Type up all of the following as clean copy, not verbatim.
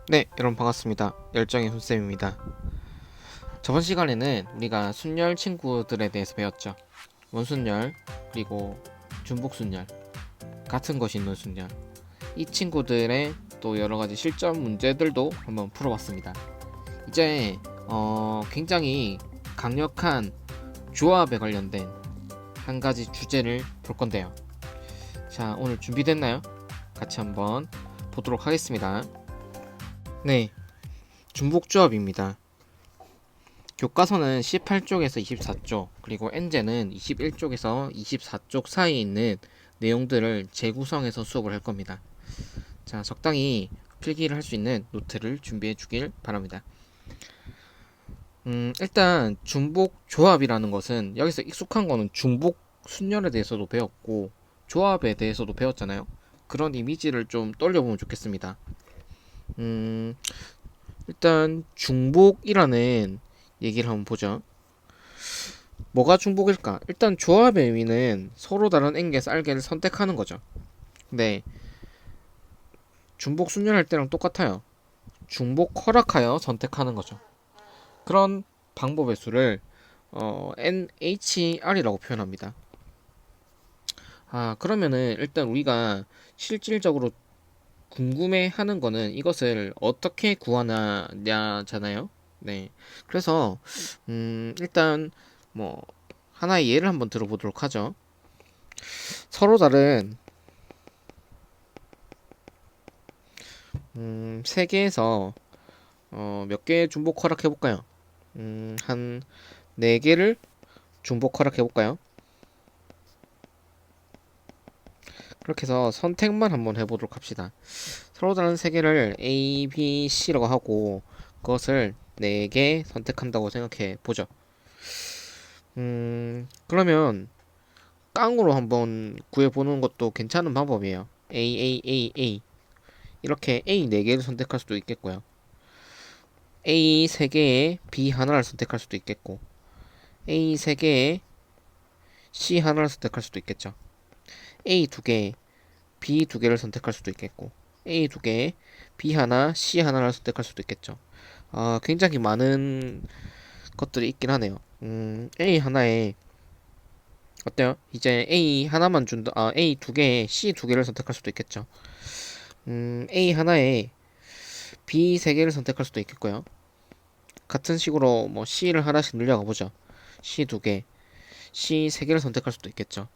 네, 여러분 반갑습니다. 열정의 훈쌤입니다. 저번 시간에는 우리가 순열 친구들에 대해서 배웠죠. 원순열, 그리고 중복순열, 같은 것이 있는 순열. 이 친구들의 또 여러가지 실전 문제들도 한번 풀어봤습니다. 이제 굉장히 강력한 조합에 관련된 한 가지 주제를 볼 건데요. 자, 오늘 준비됐나요? 같이 한번 보도록 하겠습니다. 네, 중복조합입니다. 교과서는 18쪽에서 24쪽, 그리고 엔제는 21쪽에서 24쪽 사이에 있는 내용들을 재구성해서 수업을 할 겁니다. 자, 적당히 필기를 할 수 있는 노트를 준비해 주길 바랍니다. 일단 중복 조합이라는 것은 여기서 익숙한 거는 중복 순열에 대해서도 배웠고 조합에 대해서도 배웠잖아요. 그런 이미지를 좀 떠올려보면 좋겠습니다. 음, 일단 중복이라는 얘기를 한번 보죠. 뭐가 중복일까? 일단 조합의 의미는 서로 다른 n개에서 r개를 선택하는 거죠. 네, 중복 순열할 때랑 똑같아요. 중복 허락하여 선택하는 거죠. 그런 방법의 수를 NHR이라고 표현합니다. 그러면은 일단 우리가 실질적으로 궁금해하는 거는 이것을 어떻게 구하냐잖아요. 네, 그래서 일단 뭐 하나의 예를 한번 들어보도록 하죠. 서로 다른 세 개에서 몇 개 중복 허락해 볼까요? 한 네 개를 중복 허락해 볼까요? 그렇게 해서 선택만 한번 해보도록 합시다. 서로 다른 세 개를 A, B, C라고 하고 그것을 네 개 선택한다고 생각해 보죠. 그러면 깡으로 한번 구해보는 것도 괜찮은 방법이에요. A, A, A, A 이렇게 A 4개를 선택할 수도 있겠고요. A 3개에 B 하나를 선택할 수도 있겠고 A 3개에 C 하나를 선택할 수도 있겠죠. A 2개에 B 2개를 선택할 수도 있겠고 A 2개에 B 하나, C 하나를 선택할 수도 있겠죠. 굉장히 많은 것들이 있긴 하네요. A 하나에 어때요? 이제 A 하나만 준다. A 2개에 C 2개를 선택할 수도 있겠죠. A 하나에 B 3개를 선택할 수도 있겠고요. 같은 식으로 뭐 C를 하나씩 늘려가 보죠. C 2개, C 3개를 선택할 수도 있겠죠.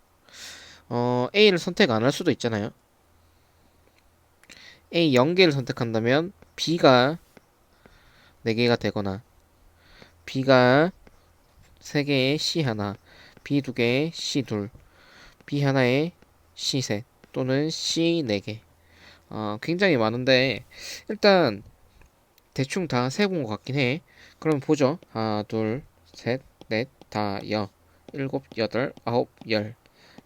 A를 선택 안 할 수도 있잖아요. A 0개를 선택한다면 B가 4개가 되거나 B가 3개에 C 하나, B 2개에 C 둘, B 하나에 C 셋 또는 C 4개. 굉장히 많은데 일단 대충 다 세본 것 같긴 해. 그럼 보죠. 하나, 둘, 셋, 넷, 다, 일곱, 여덟, 아홉, 열.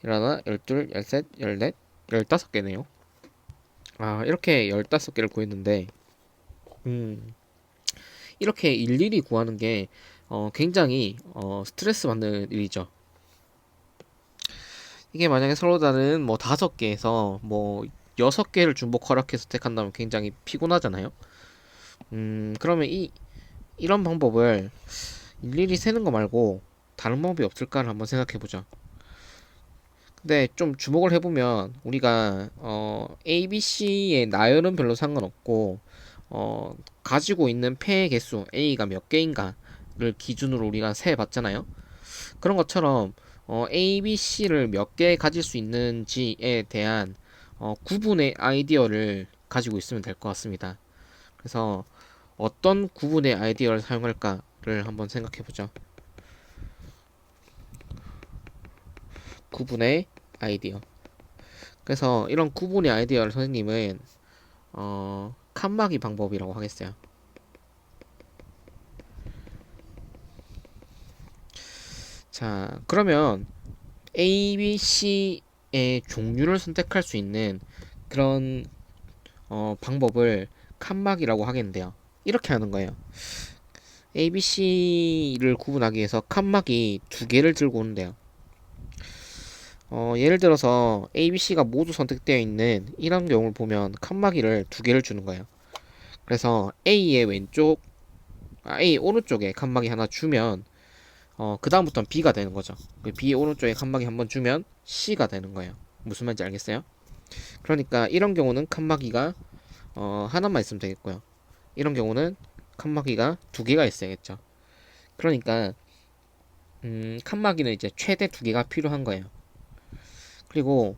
일하나, 열둘, 열셋, 열넷, 15개네요. 이렇게 15개를 구했는데, 음, 이렇게 일일이 구하는 게, 굉장히, 스트레스 받는 일이죠. 이게 만약에 서로 다른 뭐 5개에서 뭐 6개를 중복 허락해서 택한다면 굉장히 피곤하잖아요. 그러면 이런 방법을 일일이 세는 거 말고 다른 방법이 없을까를 한번 생각해 보죠. 근데 좀 주목을 해보면 우리가 A, B, C의 나열은 별로 상관없고 가지고 있는 패의 개수 A가 몇 개인가를 기준으로 우리가 세 봤잖아요. 그런 것처럼 A, B, C를 몇 개 가질 수 있는지에 대한 구분의 아이디어를 가지고 있으면 될 것 같습니다. 그래서 어떤 구분의 아이디어를 사용할까를 한번 생각해 보죠. 구분의 아이디어. 그래서 이런 구분의 아이디어를 선생님은 칸막이 방법이라고 하겠어요. 자, 그러면 A, B, C의 종류를 선택할 수 있는 그런 방법을 칸막이라고 하겠는데요. 이렇게 하는 거예요. A, B, C를 구분하기 위해서 칸막이 두 개를 들고 오는데요. 예를 들어서 A, B, C가 모두 선택되어 있는 이런 경우를 보면 칸막이를 두 개를 주는 거예요. 그래서 A의 A 오른쪽에 칸막이 하나 주면 그 다음부터는 B가 되는 거죠. B 오른쪽에 칸막이 한번 주면 C가 되는 거예요. 무슨 말인지 알겠어요? 그러니까 이런 경우는 칸막이가 하나만 있으면 되겠고요. 이런 경우는 칸막이가 두 개가 있어야겠죠. 그러니까 칸막이는 이제 최대 두 개가 필요한 거예요. 그리고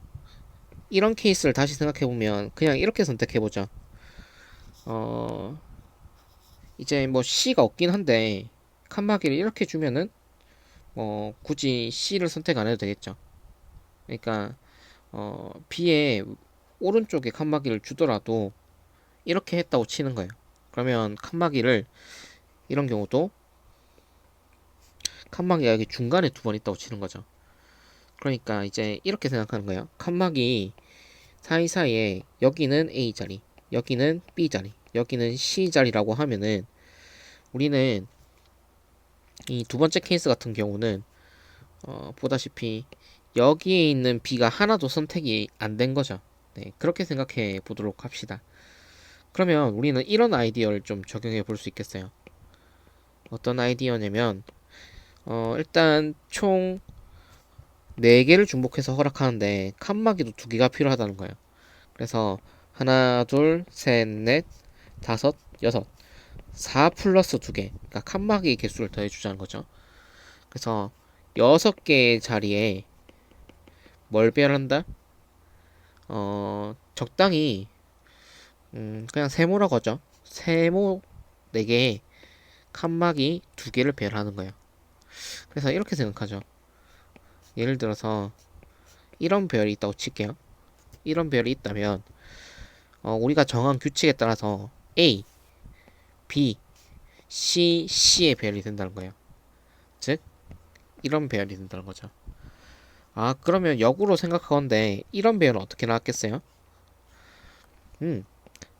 이런 케이스를 다시 생각해 보면 그냥 이렇게 선택해 보죠. 이제 뭐 C가 없긴 한데 칸막이를 이렇게 주면은 굳이 C를 선택 안 해도 되겠죠. 그러니까 B의 오른쪽에 칸막이를 주더라도 이렇게 했다고 치는 거예요. 그러면 칸막이를 이런 경우도 칸막이가 여기 중간에 두 번 있다고 치는 거죠. 그러니까 이제 이렇게 생각하는 거예요. 칸막이 사이사이에 여기는 A 자리, 여기는 B 자리, 여기는 C 자리라고 하면은 우리는 이 두 번째 케이스 같은 경우는 보다시피 여기에 있는 B가 하나도 선택이 안 된 거죠. 네, 그렇게 생각해 보도록 합시다. 그러면 우리는 이런 아이디어를 좀 적용해 볼 수 있겠어요. 어떤 아이디어냐면 일단 총 4개를 중복해서 허락하는데 칸막이도 2개가 필요하다는 거예요. 그래서 하나, 둘, 셋, 넷, 다섯, 여섯 4 플러스 2개 그러니까 칸막이 개수를 더해주자는 거죠. 그래서 6개의 자리에 뭘 배열한다? 적당히 그냥 세모라고 하죠. 세모 4개에 칸막이 2개를 배열하는 거예요. 그래서 이렇게 생각하죠. 예를 들어서 이런 배열이 있다고 칠게요. 이런 배열이 있다면 우리가 정한 규칙에 따라서 A, B, C, C의 배열이 된다는 거예요. 즉 이런 배열이 된다는 거죠. 아 그러면 역으로 생각하건데 이런 배열은 어떻게 나왔겠어요? 음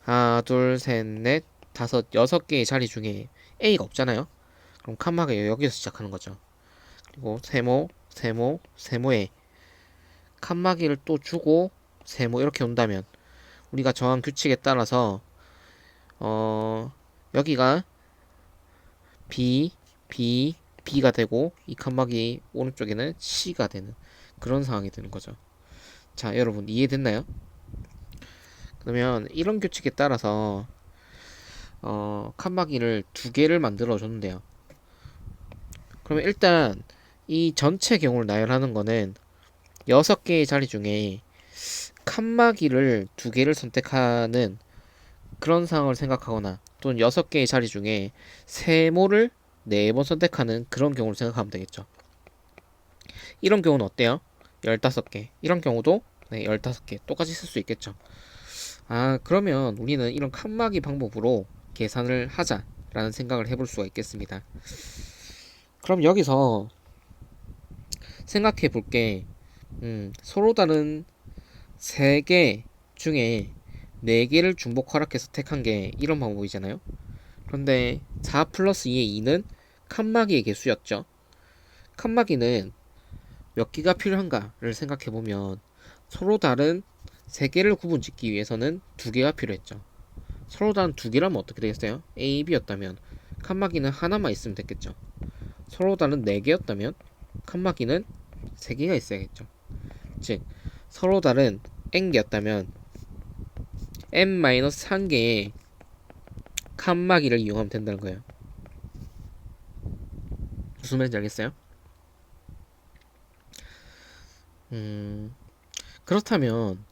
하나 둘셋넷 다섯 6개의 자리 중에 A가 없잖아요. 그럼 칸막이 여기서 시작하는 거죠. 그리고 세모 세모 세모에 칸막이를 또 주고 세모 이렇게 온다면 우리가 정한 규칙에 따라서 여기가 B, B, B가 되고 이 칸막이 오른쪽에는 C가 되는 그런 상황이 되는 거죠. 자, 여러분 이해됐나요? 그러면 이런 규칙에 따라서 칸막이를 2개를 만들어 줬는데요. 그러면 일단 이 전체 경우를 나열하는 거는 6개의 자리 중에 칸막이를 2개를 선택하는 그런 상황을 생각하거나 또는 6개의 자리 중에 세모를 4번 선택하는 그런 경우를 생각하면 되겠죠. 이런 경우는 어때요? 15개. 이런 경우도 네, 15개. 똑같이 쓸 수 있겠죠. 아, 그러면 우리는 이런 칸막이 방법으로 계산을 하자라는 생각을 해볼 수가 있겠습니다. 그럼 여기서 생각해 볼게. 서로 다른 3개 중에 4개를 중복 허락해서 택한 게 이런 방법이잖아요. 그런데 4 플러스 2의 2는 칸막이의 개수였죠. 칸막이는 몇 개가 필요한가를 생각해 보면 서로 다른 3개를 구분 짓기 위해서는 2개가 필요했죠. 서로 다른 2개라면 어떻게 되겠어요? A, B였다면 칸막이는 하나만 있으면 됐겠죠. 서로 다른 4개였다면 칸막이는 3개가 있어야겠죠. 즉 서로 다른 n개였다면 n-1개의 칸막이를 이용하면 된다는 거예요. 무슨 말인지 알겠어요? 그렇다면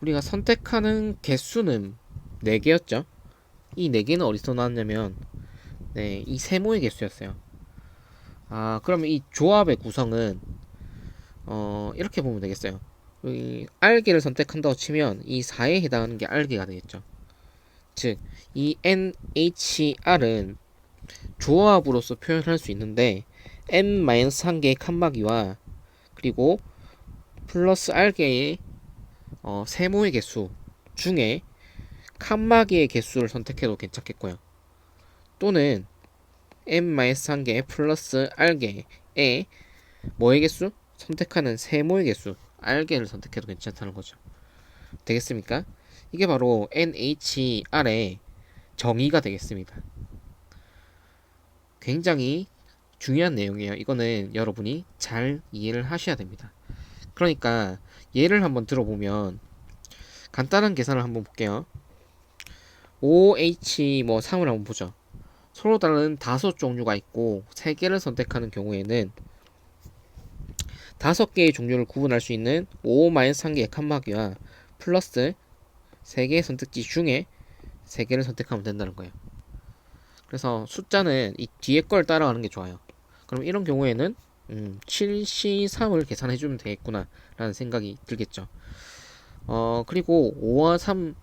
우리가 선택하는 개수는 4개였죠? 이 4개는 어디서 나왔냐면 네, 이 세모의 개수였어요. 아, 그러면 이 조합의 구성은 이렇게 보면 되겠어요. 이 알개를 선택한다고 치면 이 4에 해당하는 게 알개가 되겠죠. 즉, 이 NHR은 조합으로서 표현할 수 있는데 n-1개의 칸막이와 그리고 플러스 알개의 세모의 개수 중에 칸막이의 개수를 선택해도 괜찮겠고요. 또는 n-1개 플러스 알개의 뭐의 개수? 선택하는 세모의 개수 알개를 선택해도 괜찮다는 거죠. 되겠습니까? 이게 바로 NHR의 정의가 되겠습니다. 굉장히 중요한 내용이에요. 이거는 여러분이 잘 이해를 하셔야 됩니다. 그러니까 예를 한번 들어보면 간단한 계산을 한번 볼게요. OH 뭐 3을 한번 보죠. 서로 다른 다섯 종류가 있고 세 개를 선택하는 경우에는 다섯 개의 종류를 구분할 수 있는 O-3개의 칸막이와 플러스 세 개의 선택지 중에 세 개를 선택하면 된다는 거예요. 그래서 숫자는 이 뒤에 걸 따라가는 게 좋아요. 그럼 이런 경우에는 7C3을 계산해주면 되겠구나 라는 생각이 들겠죠. 그리고 5와 3이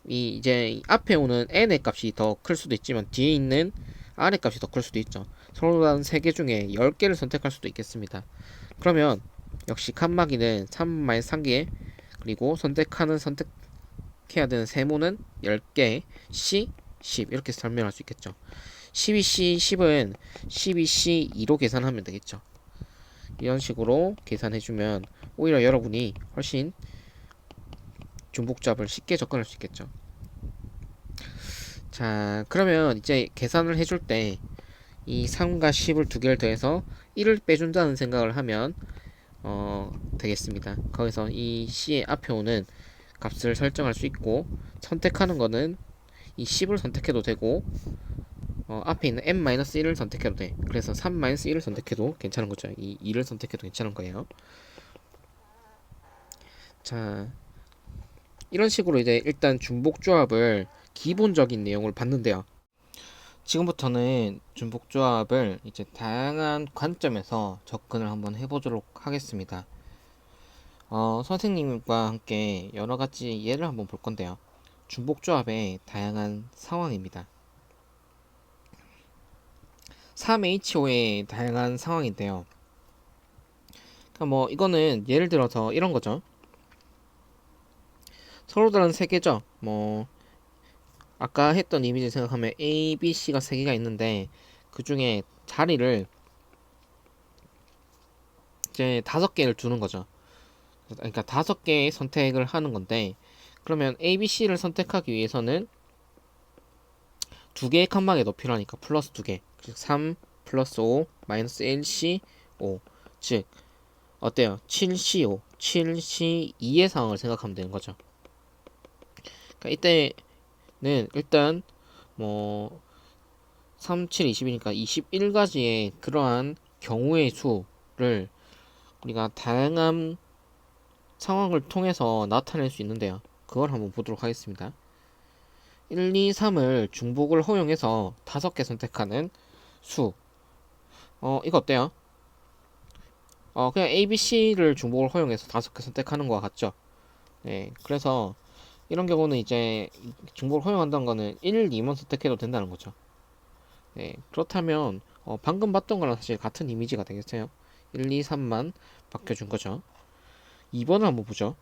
이제 앞에 오는 n의 값이 더 클 수도 있지만 뒤에 있는 r의 값이 더 클 수도 있죠. 서로 다른 3개 중에 10개를 선택할 수도 있겠습니다. 그러면 역시 칸막이는 3-3개 그리고 선택해야 되는 세모는 10개 C 10 이렇게 설명할 수 있겠죠. 12C 10은 12C 2로 계산하면 되겠죠. 이런 식으로 계산해주면 오히려 여러분이 훨씬 중복잡을 쉽게 접근할 수 있겠죠. 자, 그러면 이제 계산을 해줄 때 이 3과 10을 두 개를 더해서 1을 빼준다는 생각을 하면 되겠습니다. 거기서 이 C의 앞에 오는 값을 설정할 수 있고 선택하는 거는 이 10을 선택해도 되고 앞에 있는 n-1을 선택해도 돼. 그래서 3-1을 선택해도 괜찮은 거죠. 이 2를 선택해도 괜찮은 거예요. 자, 이런 식으로 이제 일단 중복조합을 기본적인 내용을 봤는데요. 지금부터는 중복조합을 이제 다양한 관점에서 접근을 한번 해보도록 하겠습니다. 선생님과 함께 여러 가지 예를 한번 볼 건데요. 중복조합의 다양한 상황입니다. 3HO의 다양한 상황인데요. 그러니까 뭐 이거는 예를 들어서 이런 거죠. 서로 다른 세 개죠. 뭐 아까 했던 이미지 생각하면 A, B, C가 세 개가 있는데 그 중에 자리를 이제 5개를 두는 거죠. 그러니까 5개의 선택을 하는 건데 그러면 A, B, C를 선택하기 위해서는 2개의 칸막이가 더 필요하니까 플러스 2개. 즉 3 플러스 5 마이너스 1C 5. 즉 어때요? 7C5 7C2의 상황을 생각하면 되는 거죠. 그러니까 이때는 일단 뭐 3, 7, 20이니까 21가지의 그러한 경우의 수를 우리가 다양한 상황을 통해서 나타낼 수 있는데요. 그걸 한번 보도록 하겠습니다. 1, 2, 3을 중복을 허용해서 5개 선택하는 수. 이거 어때요? 그냥 A, B, C를 중복을 허용해서 5개 선택하는 거와 같죠? 네, 그래서 이런 경우는 이제 중복을 허용한다는 거는 1, 2만 선택해도 된다는 거죠. 네, 그렇다면 방금 봤던 거랑 사실 같은 이미지가 되겠어요. 1, 2, 3만 바뀌어준 거죠. 2번을 한번 보죠.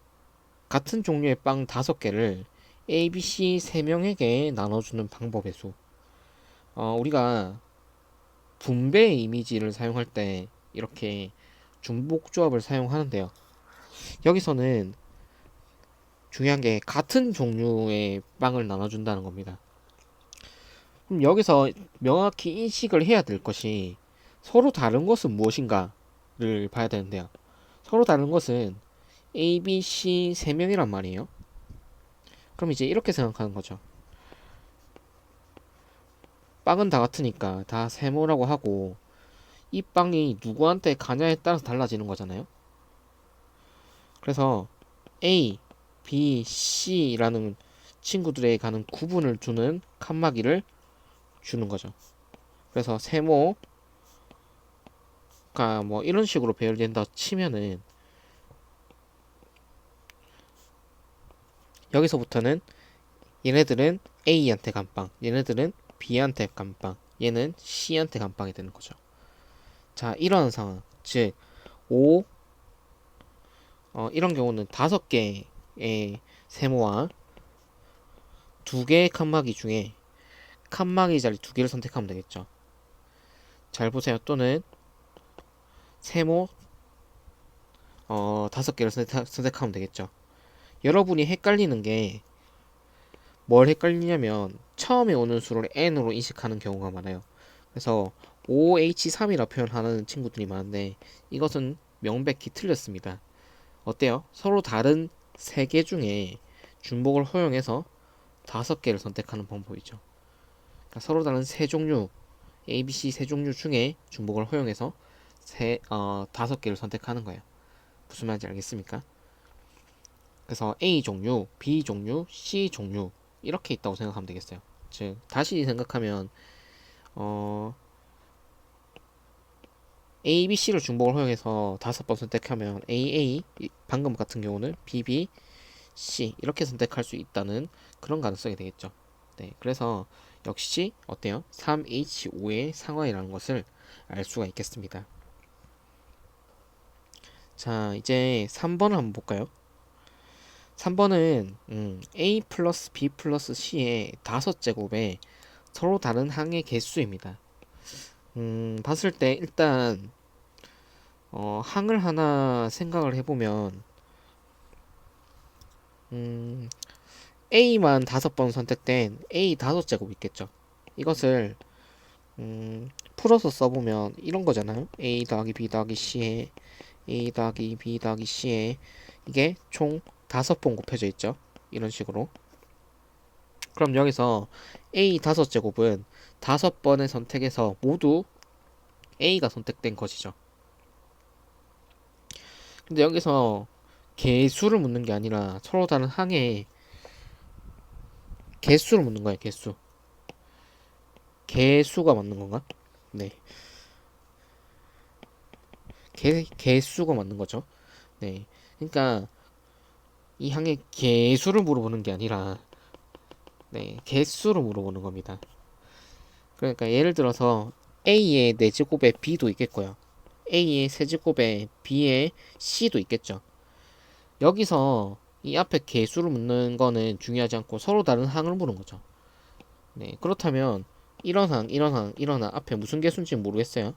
같은 종류의 빵 5개를 A, B, C 3명에게 나눠주는 방법의 수. 우리가 분배의 이미지를 사용할 때 이렇게 중복 조합을 사용하는데요. 여기서는 중요한 게 같은 종류의 빵을 나눠준다는 겁니다. 그럼 여기서 명확히 인식을 해야 될 것이 서로 다른 것은 무엇인가를 봐야 되는데요. 서로 다른 것은 A, B, C 3명이란 말이에요. 그럼 이제 이렇게 생각하는 거죠. 빵은 다 같으니까 다 세모라고 하고 이 빵이 누구한테 가냐에 따라서 달라지는 거잖아요. 그래서 A, B, C라는 친구들에 가는 구분을 주는 칸막이를 주는 거죠. 그래서 세모가 뭐 이런 식으로 배열된다 치면은 여기서부터는 얘네들은 A한테 간빵, 얘네들은 B한테 간빵, 얘는 C한테 간빵이 되는 거죠. 자, 이런 상황, 즉 5, 이런 경우는 5개의 세모와 2개의 칸막이 중에 칸막이 자리 2개를 선택하면 되겠죠. 잘 보세요. 또는 세모 5개를 선택하면 되겠죠. 여러분이 헷갈리는 게 뭘 헷갈리냐면 처음에 오는 수를 n으로 인식하는 경우가 많아요. 그래서 OH3이라 표현하는 친구들이 많은데 이것은 명백히 틀렸습니다. 어때요? 서로 다른 세 개 중에 중복을 허용해서 다섯 개를 선택하는 방법이죠. 그러니까 서로 다른 세 종류 ABC 세 종류 중에 중복을 허용해서 다섯 개를 선택하는 거예요. 무슨 말인지 알겠습니까? 그래서 A 종류, B 종류, C 종류 이렇게 있다고 생각하면 되겠어요. 즉 다시 생각하면 어, A, B, C를 중복을 허용해서 다섯 번 선택하면 A, A 방금 같은 경우는 B, B, C 이렇게 선택할 수 있다는 그런 가능성이 되겠죠. 네, 그래서 역시 어때요? 3H5의 상환이라는 것을 알 수가 있겠습니다. 자, 이제 3번을 한번 볼까요? 3번은 A 플러스 B 플러스 C의 다섯 제곱에 서로 다른 항의 개수입니다. 봤을 때 일단 항을 하나 생각을 해보면 A만 다섯 번 선택된 A 다섯 제곱 있겠죠. 이것을 풀어서 써보면 이런 거잖아요. A 더하기 B 더하기 C에 A 더하기 B 더하기 C에 이게 총 다섯 번 곱해져 있죠. 이런 식으로. 그럼 여기서 A 다섯 제곱은 다섯 번의 선택에서 모두 A가 선택된 것이죠. 근데 여기서 개수를 묻는 게 아니라 서로 다른 항의 개수를 묻는 거예요. 개수. 개수가 맞는 건가? 네. 개수가 맞는 거죠. 네. 그러니까 이 항의 개수를 물어보는 게 아니라 네, 개수를 물어보는 겁니다. 그러니까 예를 들어서 A의 4제곱에 B도 있겠고요. A의 세제곱에 B의 C도 있겠죠. 여기서 이 앞에 개수를 묻는 거는 중요하지 않고 서로 다른 항을 묻는 거죠. 네, 그렇다면 이런 항, 이런 항, 이런 항 앞에 무슨 개수인지 모르겠어요.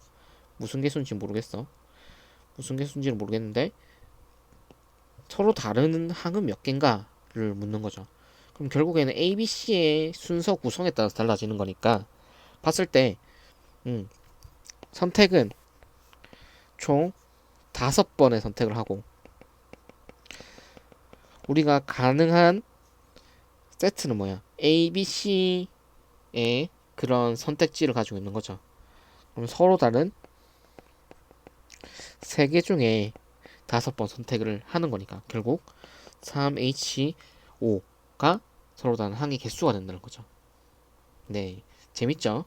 무슨 개수인지 모르겠어. 무슨 개수인지는 모르겠는데 서로 다른 항은 몇 개인가를 묻는 거죠. 그럼 결국에는 A, B, C의 순서 구성에 따라서 달라지는 거니까 봤을 때 선택은 총 다섯 번의 선택을 하고 우리가 가능한 세트는 뭐야? A, B, C의 그런 선택지를 가지고 있는 거죠. 그럼 서로 다른 세 개 중에 다섯 번 선택을 하는 거니까 결국 3H5가 서로 다른 항의 개수가 된다는 거죠. 네, 재밌죠?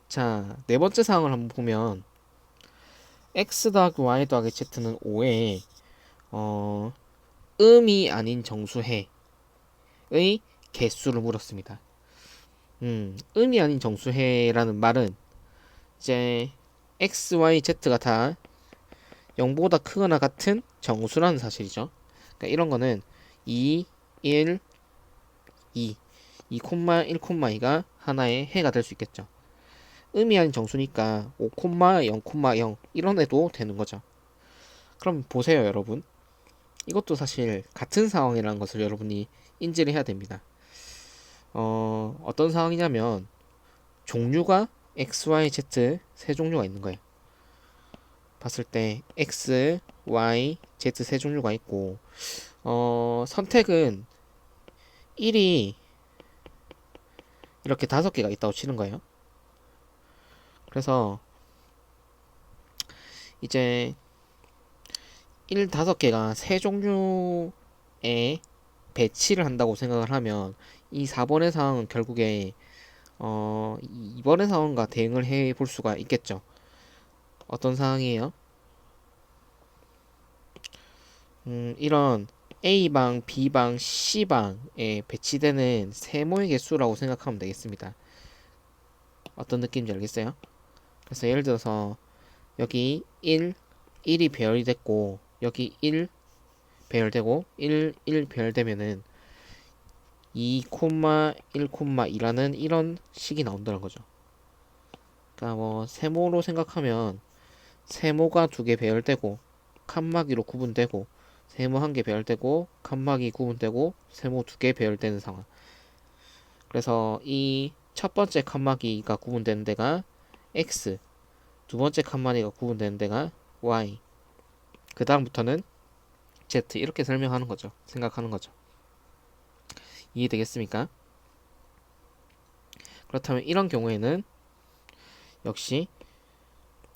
자, 네 번째 사항을 한번 보면 x 더하기 y 더하기 z는 5에 음이 아닌 정수해의 개수를 물었습니다. 음이 아닌 정수해라는 말은 이제 x, y, z가 다 0보다 크거나 같은 정수라는 사실이죠. 그러니까 이런 거는 2, 1, 2, 2, 1, 2가 하나의 해가 될 수 있겠죠. 음이 아닌 정수니까 5, 0, 0 이런 애도 되는 거죠. 그럼 보세요, 여러분. 이것도 사실 같은 상황이라는 것을 여러분이 인지를 해야 됩니다. 어떤 상황이냐면 종류가 X, Y, Z 세 종류가 있는 거예요. 봤을 때 X, Y, Z 세 종류가 있고 선택은 1이 이렇게 다섯 개가 있다고 치는 거예요. 그래서 이제 1 다섯 개가 세 종류의 배치를 한다고 생각을 하면 이 4번의 상황은 결국에 2번의 상황과 대응을 해 볼 수가 있겠죠. 어떤 상황이에요? 이런 A방, B방, C방에 배치되는 세모의 개수라고 생각하면 되겠습니다. 어떤 느낌인지 알겠어요? 그래서 예를 들어서 여기 1이 배열이 됐고 여기 1 배열되고 1 배열되면은 2, 1,2라는 이런 식이 나온다는 거죠. 그러니까 뭐 세모로 생각하면 세모가 두 개 배열되고 칸막이로 구분되고 세모 1개 배열되고 칸막이 구분되고 세모 2개 배열되는 상황. 그래서 이 첫 번째 칸막이가 구분되는 데가 x, 두 번째 칸막이가 구분되는 데가 y, 그 다음부터는 z, 이렇게 설명하는 거죠. 생각하는 거죠. 이해되겠습니까? 그렇다면 이런 경우에는 역시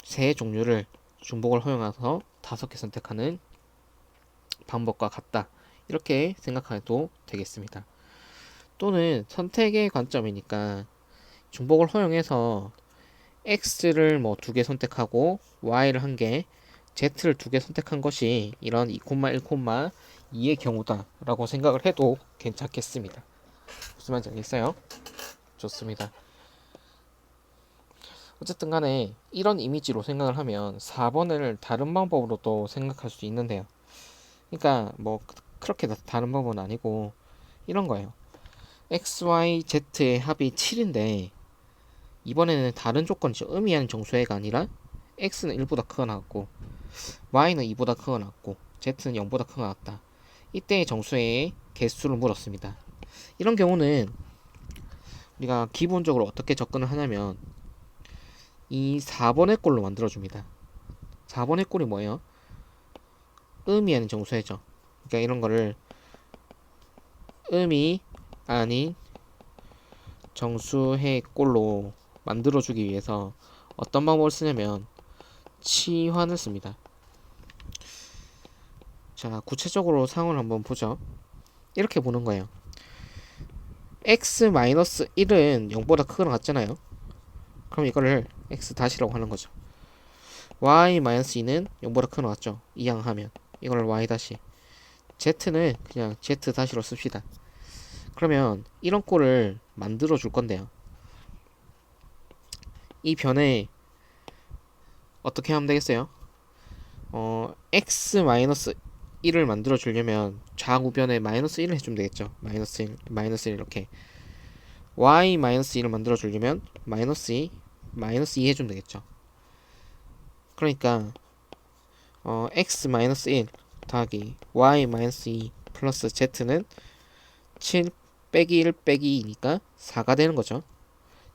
세 종류를 중복을 허용해서 5개 선택하는 방법과 같다, 이렇게 생각해도 되겠습니다. 또는 선택의 관점이니까 중복을 허용해서 x를 뭐 2개 선택하고 y를 1개, z를 2개 선택한 것이 이런 2, 1,2의 경우다 라고 생각을 해도 괜찮겠습니다. 무슨 말인지 알겠어요? 좋습니다. 어쨌든 간에 이런 이미지로 생각을 하면 4번을 다른 방법으로도 생각할 수 있는데요. 그러니까 뭐 그렇게 다른 방법은 아니고 이런 거예요. x, y, z의 합이 7인데 이번에는 다른 조건이죠. 의미하는 정수해가 아니라 x는 1보다 크거나 같고 y는 2보다 크거나 같고 z는 0보다 크거나 같다. 이때의 정수해의 개수를 물었습니다. 이런 경우는 우리가 기본적으로 어떻게 접근을 하냐면 이 4번의 꼴로 만들어줍니다. 4번의 꼴이 뭐예요? 의미하는 정수해죠. 그러니까 이런 거를 의미 아닌 정수해 꼴로 만들어주기 위해서 어떤 방법을 쓰냐면 치환을 씁니다. 자, 구체적으로 상황을 한번 보죠. 이렇게 보는 거예요. x-1은 0보다 크거나 같잖아요. 그럼 이거를 x-라고 하는 거죠. y-2는 0보다 크거나 같죠. 이항하면 이걸 y-, z는 그냥 z-로 씁시다. 그러면 이런 꼴을 만들어 줄 건데요. 이 변에 어떻게 하면 되겠어요? x-1을 만들어 주려면 좌우변에 -1을 해주면 되겠죠. -1 이렇게. y-2를 만들어 주려면 -2 해주면 되겠죠. 그러니까 x-1 더하기 y-2 플러스 z는 7 빼기 1 빼기 2니까 4가 되는 거죠.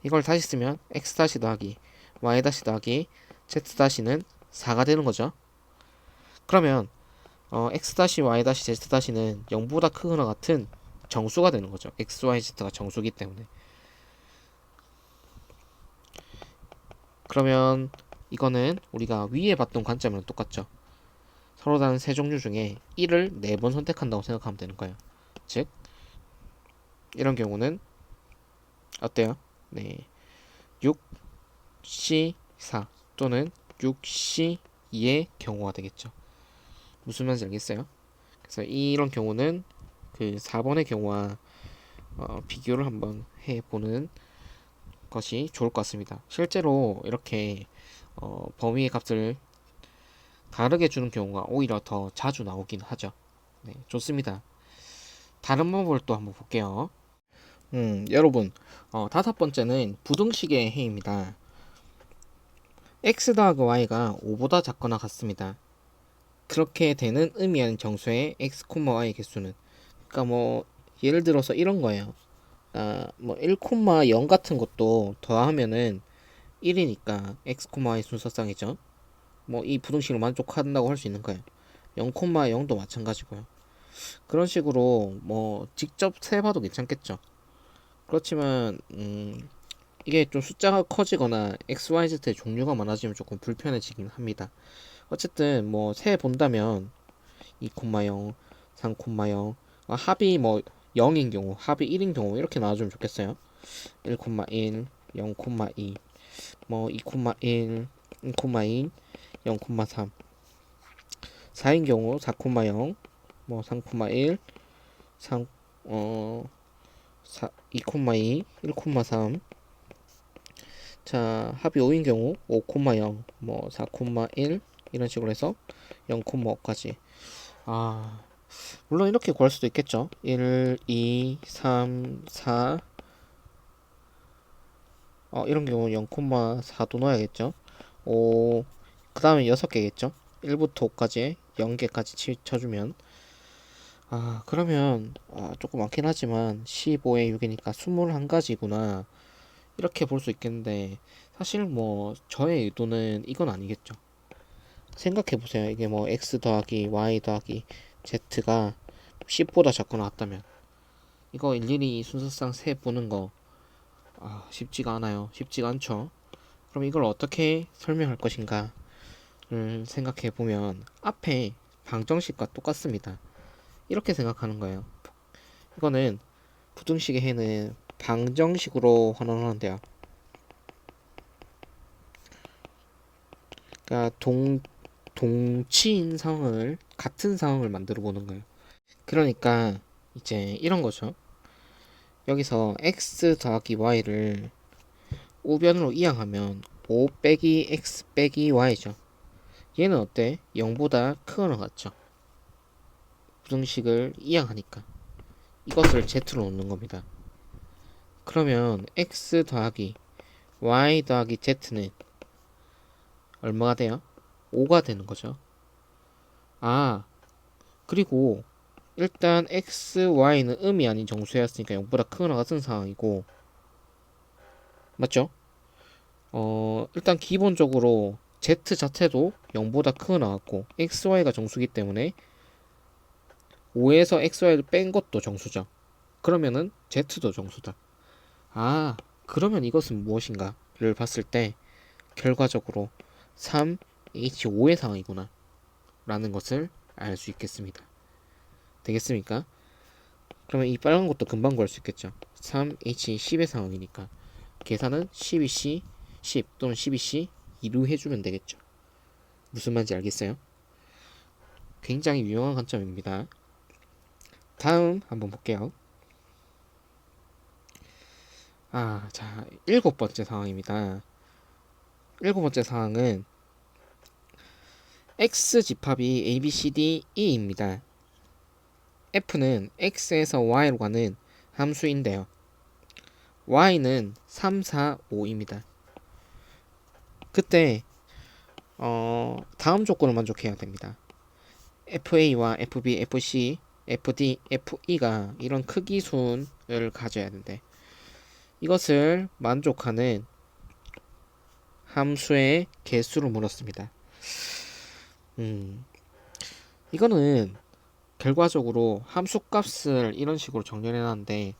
이걸 다시 쓰면 x 다시 더하기 y 다시 더하기 z 다시는 4가 되는 거죠. 그러면 x 다시 y 다시 z 다시는 0보다 크거나 같은 정수가 되는 거죠. x, y, z가 정수기 때문에. 그러면 이거는 우리가 위에 봤던 관점이랑 똑같죠. 서로 다른 세 종류 중에 1을 4번 선택한다고 생각하면 되는 거예요. 즉 이런 경우는 어때요? 네, 6C4 또는 6C2의 경우가 되겠죠. 무슨 말인지 알겠어요? 그래서 이런 경우는 그 4번의 경우와 비교를 한번 해보는 것이 좋을 것 같습니다. 실제로 이렇게 범위의 값을 다르게 주는 경우가 오히려 더 자주 나오긴 하죠. 네, 좋습니다. 다른 방법을 또 한번 볼게요. 여러분, 5번째는 부등식의 해입니다. x 더하기 y가 5보다 작거나 같습니다. 그렇게 되는 의미하는 정수의 x, y 개수는, 그러니까 뭐 예를 들어서 이런 거예요. 뭐 1,0 같은 것도 더하면은 1이니까 x, y 순서상이죠. 뭐 이 부등식을 만족한다고 할 수 있는 거예요. 0,0도 마찬가지고요. 그런 식으로 뭐 직접 세봐도 괜찮겠죠. 그렇지만 이게 좀 숫자가 커지거나 XYZ의 종류가 많아지면 조금 불편해지긴 합니다. 어쨌든 뭐 세 본다면 2,0, 3,0, 합이 뭐 0인 경우, 합이 1인 경우 이렇게 나와주면 좋겠어요. 1,1, 0,2, 뭐 2,1, 1,2, 0,3, 4인 경우 4,0, 뭐 3,1, 3, 2,2, 1,3. 자, 합이 5인 경우 5,0, 뭐 4,1 이런 식으로 해서 0,5까지. 물론 이렇게 구할 수도 있겠죠. 1, 2, 3, 4. 이런 경우 0,4도 넣어야겠죠. 5, 그 다음에 6개겠죠. 1부터 5까지 0개까지 쳐주면 그러면 조금 많긴 하지만 15에 6이니까 21가지구나. 이렇게 볼 수 있겠는데 사실 뭐 저의 의도는 이건 아니겠죠. 생각해 보세요. 이게 뭐 x 더하기 y 더하기 z가 10보다 작고 나왔다면 이거 일일이 순서상 세 보는 거 쉽지가 않아요. 쉽지가 않죠. 그럼 이걸 어떻게 설명할 것인가를 생각해 보면 앞에 방정식과 똑같습니다. 이렇게 생각하는 거예요. 이거는 부등식의 해는 방정식으로 환원하는데요. 그러니까 동치인 상황을 같은 상황을 만들어 보는 거예요. 그러니까 이제 이런 거죠. 여기서 x 더하기 y를 우변으로 이항하면 5 빼기 x 빼기 y죠. 얘는 어때? 0보다 크거나 같죠. 부등식을 이항하니까 이것을 z로 놓는 겁니다. 그러면 x 더하기 y 더하기 z는 얼마가 돼요? 5가 되는 거죠. 그리고 일단 x, y는 음이 아닌 정수였으니까 0보다 크거나 같은 상황이고 맞죠? 일단 기본적으로 z 자체도 0보다 크거나 같고 x, y가 정수기 때문에 5에서 x, y를 뺀 것도 정수죠. 그러면은 z도 정수다. 그러면 이것은 무엇인가를 봤을 때 결과적으로 3H5의 상황이구나 라는 것을 알 수 있겠습니다. 되겠습니까? 그러면 이 빨간 것도 금방 구할 수 있겠죠. 3H10의 상황이니까 계산은 12C 10 또는 12C 2로 해주면 되겠죠. 무슨 말인지 알겠어요? 굉장히 유용한 관점입니다. 다음 한번 볼게요. 자, 7번째 상황입니다. 7번째 상황은 X 집합이 A, B, C, D, E입니다. F는 X에서 Y로 가는 함수인데요. Y는 3, 4, 5입니다. 그때 다음 조건을 만족해야 됩니다. FA와 FB, FC, FD, FE가 이런 크기 순을 가져야 하는데 이것을 만족하는 함수의 개수를 물었습니다. 이거는 결과적으로 함수값을 이런 식으로 정렬해 놨는데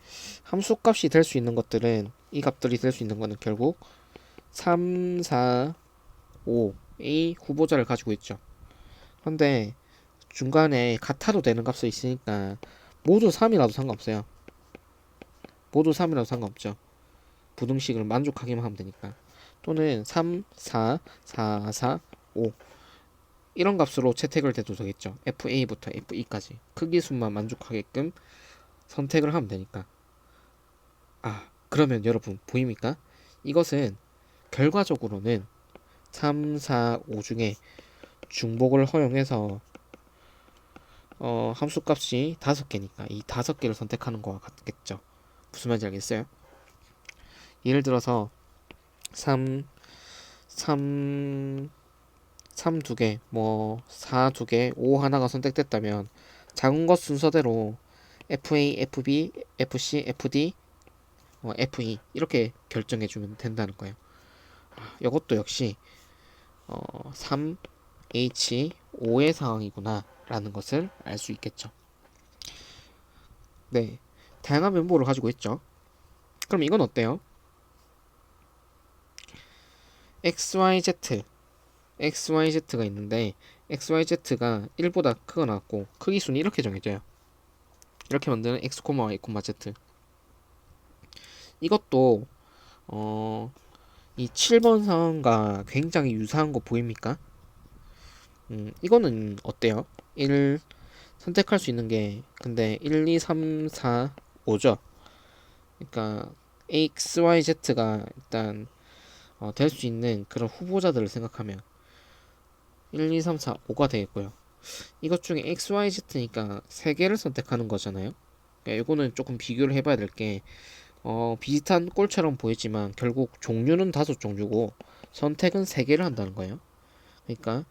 함수값이 될 수 있는 것들은 이 값들이 될 수 있는 거는 결국 3, 4, 5의 후보자를 가지고 있죠. 그런데 중간에 같아도 되는 값이 있으니까 모두 3이라도 상관없어요. 모두 3이라도 상관없죠. 부등식을 만족하기만 하면 되니까. 또는 3, 4, 4, 4, 5 이런 값으로 채택을 돼도 되겠죠. FA부터 FE까지 크기수만 만족하게끔 선택을 하면 되니까. 그러면 여러분 보입니까? 이것은 결과적으로는 3, 4, 5 중에 중복을 허용해서 함수값이 5개니까 이 5개를 선택하는 거와 같겠죠. 무슨 말인지 알겠어요? 예를 들어서 3, 3, 3 2개, 뭐 4 2개, 5 하나가 선택됐다면 작은 것 순서대로 FA, FB, FC, FD, FE 이렇게 결정해 주면 된다는 거예요. 이것도 역시 3H5의 상황이구나 라는 것을 알 수 있겠죠. 네, 다양한 면보를 가지고 있죠. 그럼 이건 어때요? XYZ가 있는데 XYZ가 1보다 크거나 같고 크기수는 이렇게 정해져요. 이렇게 만드는 X, Y, Z. 이것도 이 7번 상황과 굉장히 유사한 거 보입니까? 이거는 어때요? 1 선택할 수 있는 게 근데 1, 2, 3, 4, 5죠. 그러니까 X, Y, Z가 일단 될 수 있는 그런 후보자들을 생각하면 1, 2, 3, 4, 5가 되겠고요. 이것 중에 X, Y, Z니까 3개를 선택하는 거잖아요. 그러니까 이거는 조금 비교를 해봐야 될 게 비슷한 꼴처럼 보이지만 결국 종류는 5종류고 선택은 3개를 한다는 거예요. 그러니까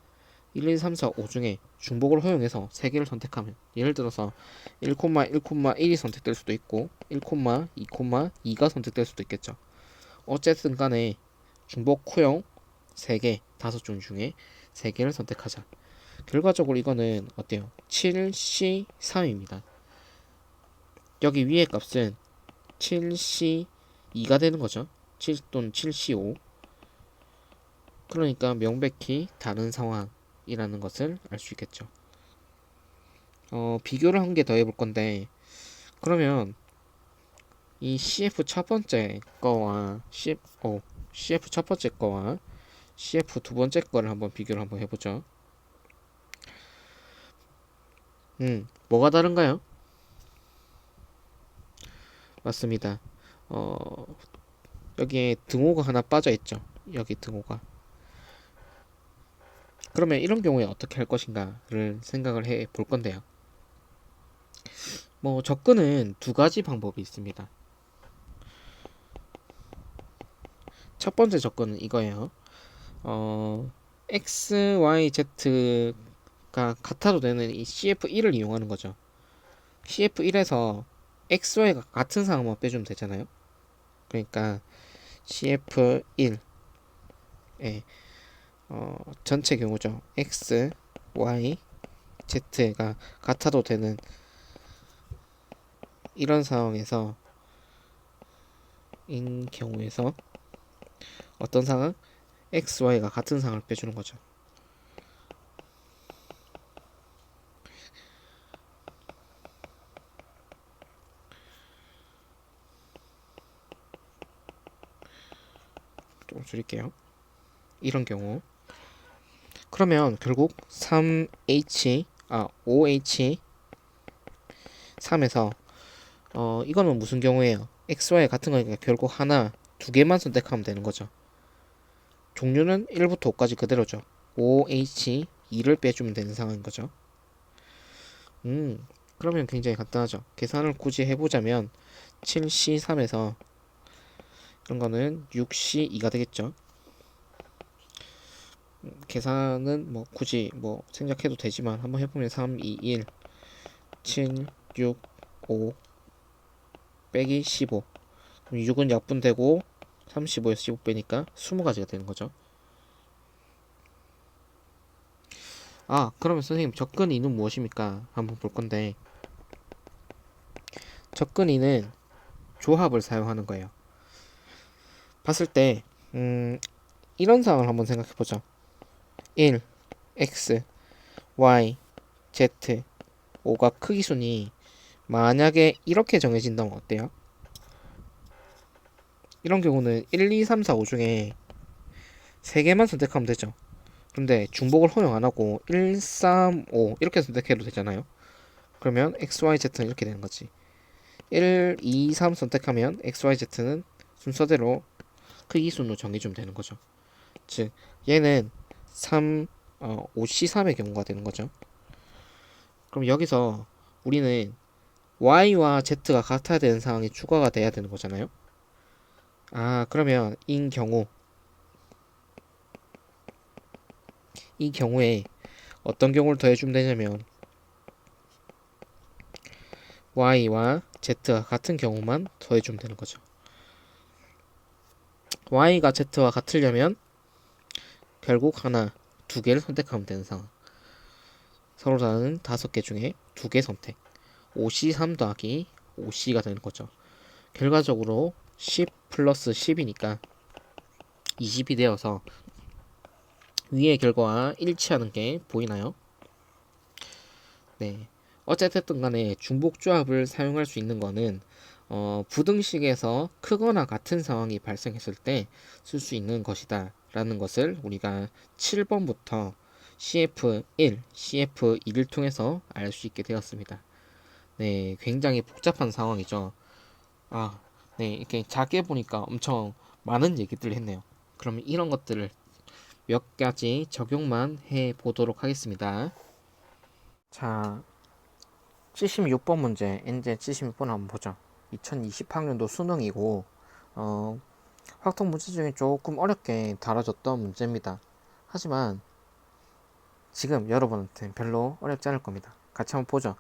1, 2, 3, 4, 5 중에 중복을 허용해서 3개를 선택하면, 예를 들어서 1,1,1이 선택될 수도 있고 1,2,2가 선택될 수도 있겠죠. 어쨌든 간에 중복 허용 3개, 5종 중에 3개를 선택하자. 결과적으로 이거는 어때요? 7C3입니다. 여기 위의 값은 7C2가 되는 거죠. 7 또는 7C5. 그러니까 명백히 다른 상황이라는 것을 알 수 있겠죠. 비교를 한 개 더 해볼 건데, 그러면 이 CF 첫 번째 거와 CF 첫 번째 거와 CF 두 번째 거를 한번 비교를 한번 해보죠. 뭐가 다른가요? 맞습니다. 어, 여기에 등호가 하나 빠져 있죠. 여기 등호가. 그러면 이런 경우에 어떻게 할 것인가를 생각을 해 볼 건데요. 뭐 접근은 두 가지 방법이 있습니다. 첫 번째 접근은 이거예요. X, Y, Z가 같아도 되는 이 CF1을 이용하는 거죠. CF1에서 X, Y가 같은 상황만 빼주면 되잖아요. 그러니까 CF1의 전체 경우죠. X, Y, Z가 같아도 되는 이런 상황에서 인 경우에서 어떤 상황? X, Y가 같은 상황을 빼주는 거죠. 좀 줄일게요. 이런 경우. 그러면 결국 5H 3에서 이거는 무슨 경우예요? X, Y 같은 거니까 결국 하나, 두 개만 선택하면 되는 거죠. 종류는 1부터 5까지 그대로죠. 5H2를 빼주면 되는 상황인 거죠. 그러면 굉장히 간단하죠. 계산을 굳이 해보자면 7C3에서 이런 거는 6C2가 되겠죠. 계산은 뭐 굳이 뭐 생략해도 되지만 한번 해보면 3, 2, 1, 7, 6, 5 빼기 15. 그럼 6은 약분되고 35에서 15 빼니까 20가지가 되는 거죠. 그러면 선생님 접근 2는 무엇입니까? 한번 볼 건데, 접근 2는 조합을 사용하는 거예요. 봤을 때 이런 상황을 한번 생각해 보죠. 1, x, y, z, 5가 크기 순이 만약에 이렇게 정해진다면 어때요? 이런 경우는 1, 2, 3, 4, 5 중에 3개만 선택하면 되죠. 근데 중복을 허용 안 하고 1, 3, 5 이렇게 선택해도 되잖아요. 그러면 x, y, z는 이렇게 되는 거지. 1, 2, 3 선택하면 x, y, z는 순서대로 크기 순으로 정해주면 되는 거죠. 즉 얘는 3, 5C3의 경우가 되는 거죠. 그럼 여기서 우리는 Y와 Z가 같아야 되는 상황이 추가가 돼야 되는 거잖아요. 그러면 이 경우에 어떤 경우를 더해주면 되냐면 Y와 Z가 같은 경우만 더해주면 되는 거죠. Y가 Z와 같으려면 결국 하나, 두 개를 선택하면 되는 상황. 서로 다른 5개 중에 2개 선택. 5C3 더하기 5C가 되는 거죠. 결과적으로 10 플러스 10이니까 20이 되어서 위의 결과와 일치하는 게 보이나요? 네. 어쨌든 간에 중복조합을 사용할 수 있는 거는 부등식에서 크거나 같은 상황이 발생했을 때 쓸 수 있는 것이다 라는 것을 우리가 7번부터 CF1, CF2를 통해서 알 수 있게 되었습니다. 네, 굉장히 복잡한 상황이죠. 네, 이렇게 작게 보니까 엄청 많은 얘기들을 했네요. 그러면 이런 것들을 몇 가지 적용만 해 보도록 하겠습니다. 자, 76번 문제, NJ 76번 한번 보죠. 2020학년도 수능이고, 확통 문제 중에 조금 어렵게 다뤄졌던 문제입니다. 하지만 지금 여러분한테는 별로 어렵지 않을 겁니다. 같이 한번 보죠.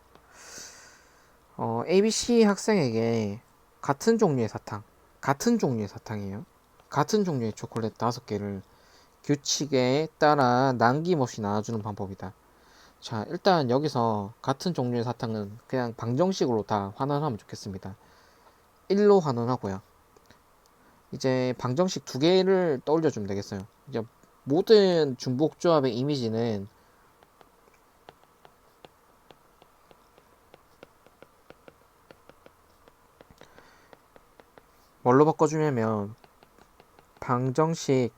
ABC 학생에게 같은 종류의 사탕이에요. 같은 종류의 초콜릿 5개를 규칙에 따라 남김없이 나눠주는 방법이다. 자, 일단 여기서 같은 종류의 사탕은 그냥 방정식으로 다 환원하면 좋겠습니다. 1로 환원하고요. 이제 방정식 2개를 떠올려주면 되겠어요. 이제 모든 중복조합의 이미지는 뭘로 바꿔주냐면 방정식의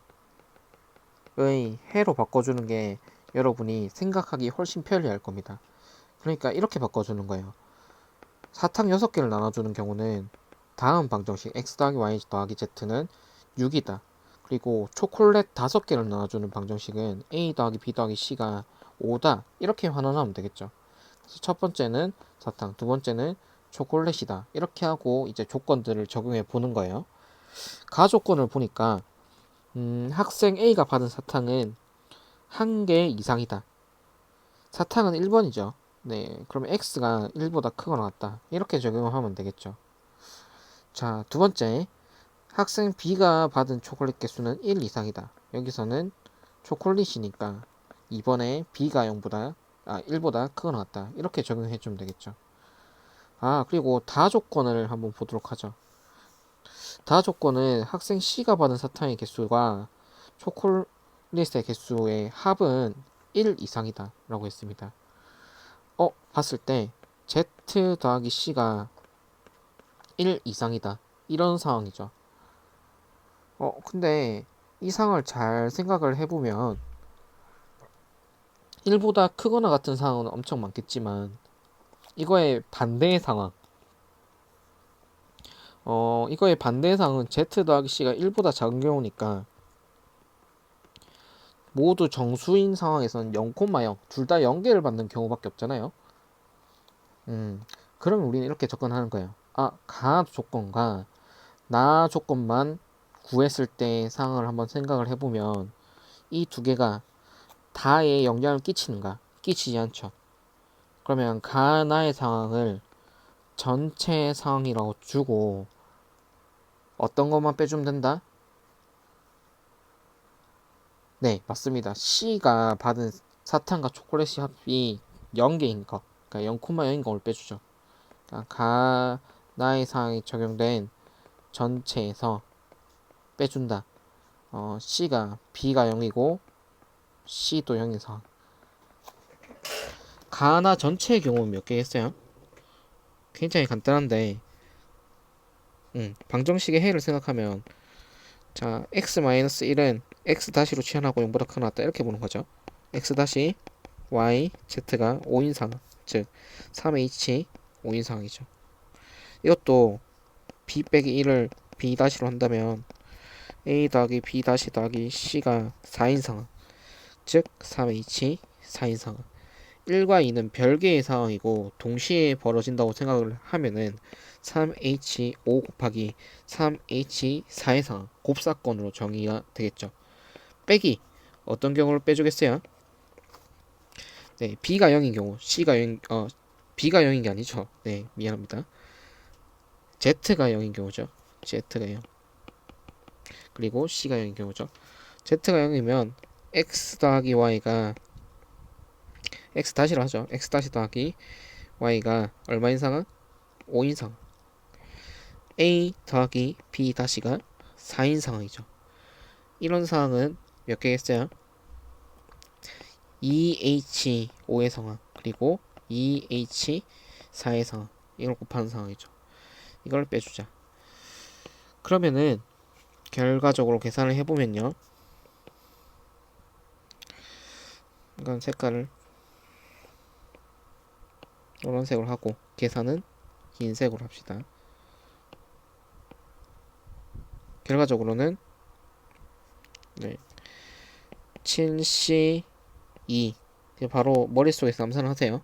해로 바꿔주는 게 여러분이 생각하기 훨씬 편리할 겁니다. 그러니까 이렇게 바꿔주는 거예요. 사탕 6개를 나눠주는 경우는 다음 방정식 x 더하기 y 더하기 z는 6이다. 그리고 초콜릿 5개를 나눠주는 방정식은 a 더하기 b 더하기 c가 5다. 이렇게 환원하면 되겠죠. 그래서 첫 번째는 사탕, 두 번째는 초콜릿이다. 이렇게 하고 이제 조건들을 적용해 보는 거예요. 가조건을 보니까 학생 A가 받은 사탕은 1개 이상이다. 사탕은 1번이죠. 네, 그러면 x가 1보다 크거나 같다. 이렇게 적용하면 되겠죠. 자, 두 번째. 학생 B가 받은 초콜릿 개수는 1 이상이다. 여기서는 초콜릿이니까 이번에 B가 1보다 크거나 같다. 이렇게 적용해 주면 되겠죠. 그리고 다 조건을 한번 보도록 하죠. 다 조건은 학생 C가 받은 사탕의 개수가 초콜릿의 개수의 합은 1 이상이다. 라고 했습니다. 봤을 때 Z 더하기 C가 1 이상이다. 이런 상황이죠. 근데 이 상황을 잘 생각을 해보면 1보다 크거나 같은 상황은 엄청 많겠지만 이거의 반대의 상황 이거의 반대의 상황은 Z 더하기 C가 1보다 작은 경우니까 모두 정수인 상황에서는 0,0 둘 다 0개를 받는 경우밖에 없잖아요. 그러면 우리는 이렇게 접근하는 거예요. 가 조건과 나 조건만 구했을 때 상황을 한번 생각을 해보면 이 두 개가 다에 영향을 끼치는가? 끼치지 않죠. 그러면 가나의 상황을 전체 상황이라고 주고 어떤 것만 빼주면 된다? 네, 맞습니다. C가 받은 사탕과 초콜릿이 합이 0개인 거, 그러니까 0,0인 걸 빼주죠. 그러니까 가나의 상황이 적용된 전체에서 빼준다. C가 B가 0이고 C도 0인 상황. 가나 전체의 경우는 몇 개겠어요? 굉장히 간단한데, 방정식의 해를 생각하면, 자, x-1은 x-로 치환하고 0보다 크거나 같다. 이렇게 보는 거죠. x-y, z가 5인 상황, 즉, 3h 5인 상황이죠. 이것도 b 빼기 1을 b-로 한다면, a 더하기 b 더하기 c가 4인 상황, 즉, 3h 4인 상황. 1과 2는 별개의 상황이고 동시에 벌어진다고 생각을 하면은 3H5 곱하기 3H4의 상황 곱사건으로 정의가 되겠죠. 빼기 어떤 경우를 빼주겠어요? 네, B가 0인 경우 B가 0인 게 아니죠. 네, 미안합니다. Z가 0인 경우죠. Z가 0 그리고 C가 0인 경우죠. Z가 0이면 X 더하기 Y가 X 다시로 하죠. X 다시 더하기 Y가 얼마인 상황? 5인 상황. A 더하기 B 다시가 4인 상황이죠. 이런 상황은 몇 개겠어요? 2H5의 상황 그리고 2H4의 상황 이걸 곱하는 상황이죠. 이걸 빼주자. 그러면은 결과적으로 계산을 해보면요. 이건 색깔을 노란색으로 하고 계산은 흰색으로 합시다. 결과적으로는 7C2 바로 머릿속에서 암산을 하세요.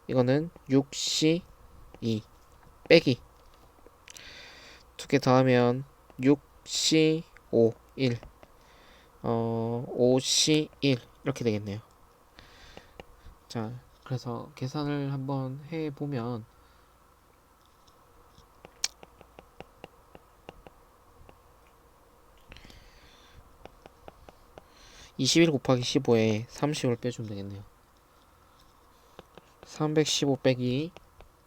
이거는 6C2 빼기 2개 더하면 6C5 1 5C1 이렇게 되겠네요. 자, 그래서 계산을 한번 해보면 21 곱하기 15에 30을 빼주면 되겠네요. 315 빼기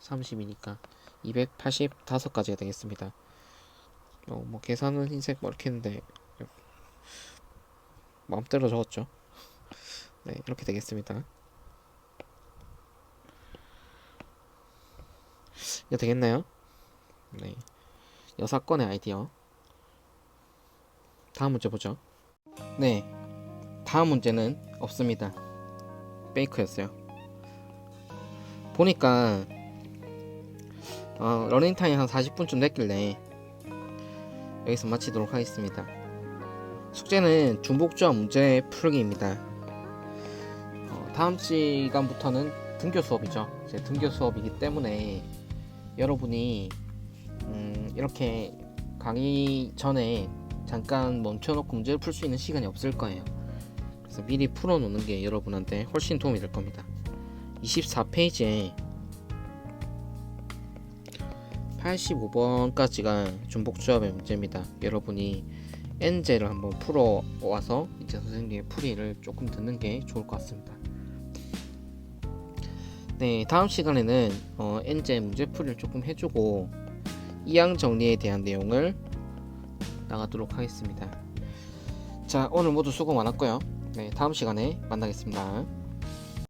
30이니까 285가지가 되겠습니다. 뭐 계산은 흰색 뭐 이렇게 했는데 마음대로 적었죠. 네, 이렇게 되겠습니다. 이거 되겠나요? 네, 여사건의 아이디어. 다음 문제 보죠. 네, 다음 문제는 없습니다. 페이크였어요. 보니까 러닝타임 한 40분쯤 됐길래 여기서 마치도록 하겠습니다. 숙제는 중복조합 문제 풀기입니다. 다음 시간부터는 등교 수업이죠. 이제 등교 수업이기 때문에 여러분이 이렇게 강의 전에 잠깐 멈춰놓고 문제를 풀 수 있는 시간이 없을 거예요. 그래서 미리 풀어놓는 게 여러분한테 훨씬 도움이 될 겁니다. 24페이지에 85번까지가 중복조합의 문제입니다. 여러분이 n제를 한번 풀어와서 이제 선생님의 풀이를 조금 듣는 게 좋을 것 같습니다. 네, 다음 시간에는 n제 문제 풀이를 조금 해주고 이항 정리에 대한 내용을 나가도록 하겠습니다. 자, 오늘 모두 수고 많았고요. 네, 다음 시간에 만나겠습니다.